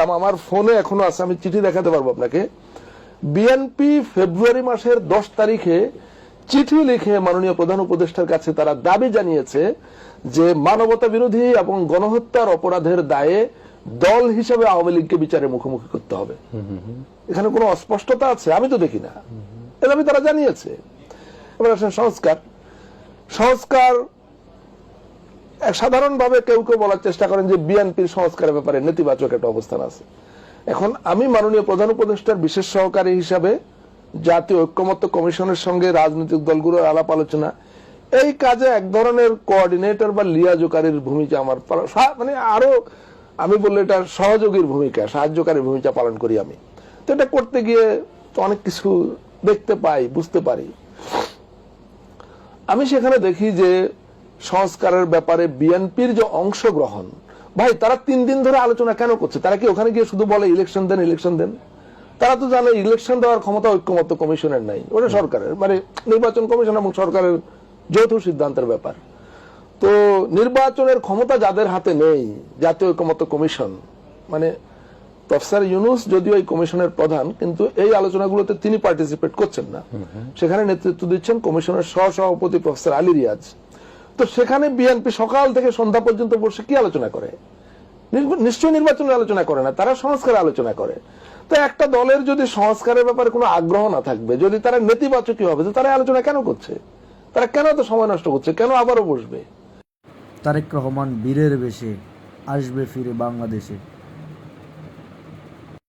আমার ফোনে এখনো আছে, আমি চিঠি দেখাতে পারবো আপনাকে। বিএনপি ফেব্রুয়ারি মাসের 10 তারিখে চিঠি লিখে মাননীয় প্রধান উপদেষ্টার কাছে তারা দাবি জানিয়েছে যে মানবতা বিরোধী এবং গণহত্যার অপরাধের দায়ে দল হিসেবে আওয়ামী লীগকে বিচারের মুখোমুখি করতে হবে। এখানে কোনো অস্পষ্টতা আছে? আমি তো দেখি না। এ দাবি তারা জানিয়েছে। এবার আসেন সংস্কার। সাধারণভাবে কেউ কেউ বলার চেষ্টা করেন যে বিএনপির সংস্কারের ব্যাপারে নেতিবাচক একটা অবস্থান আছে। এখন আমি মাননীয় প্রধান উপদেষ্টার বিশেষ সহকারী হিসাবে জাতীয় ঐক্যমত্য কমিশনের সঙ্গে রাজনৈতিক দলগুলোর আলাপ আলোচনা, এই কাজে এক ধরনের কোঅর্ডিনেটর বা লিয়াজোকারীর ভূমিকা আমার মানে আরো আমি বললে এটা সহযোগীর ভূমিকা, সাহায্যকারীর ভূমিকা পালন করি আমি। তো এটা করতে গিয়ে তো অনেক কিছু দেখতে পাই, বুঝতে পারি। আমি সেখানে দেখি যে সংস্কারের ব্যাপারে বিএনপির যে অংশগ্রহণ, ভাই তারা 3 দিন ধরে আলোচনা কেন করছে? তারা কি ওখানে গিয়ে শুধু বলে ইলেকশন দেন, ইলেকশন দেন? তারা তো জানে ইলেকশন দেওয়ার ক্ষমতা ঐক্যমত্য কমিশনের নাই, ওটা সরকারের, মানে নির্বাচন কমিশন এবং সরকারের যৌথ সিদ্ধান্তের ব্যাপার। তো নির্বাচনের ক্ষমতা যাদের হাতে নেই, জাতীয় ঐক্যমত্য কমিশন, মানে প্রফেসর ইউনূস যদিও এই কমিশনের প্রধান, কিন্তু এই আলোচনাগুলোতে তিনি পার্টিসিপেট করছেন না। সেখানে নেতৃত্ব দিচ্ছেন কমিশনের সহসভাপতি প্রফেসর আলী রিয়াজ। তো সেখানে বিএনপি সকাল থেকে সন্ধ্যা পর্যন্ত বসে কি আলোচনা করে? নিশ্চয়ই নির্বাচনের আলোচনা করে না, তারা সংস্কারের আলোচনা করে। তো একটা দলের যদি সংস্কারের ব্যাপারে কোনো আগ্রহ না থাকবে, যদি তারা নেতিবাচকই হবে, তো তারা আলোচনা কেন করছে? তারা কেন তো সময় নষ্ট করছে? কেন আবারও বসবে? তারেক রহমান বীরের বেশে আসবে ফিরে বাংলাদেশে।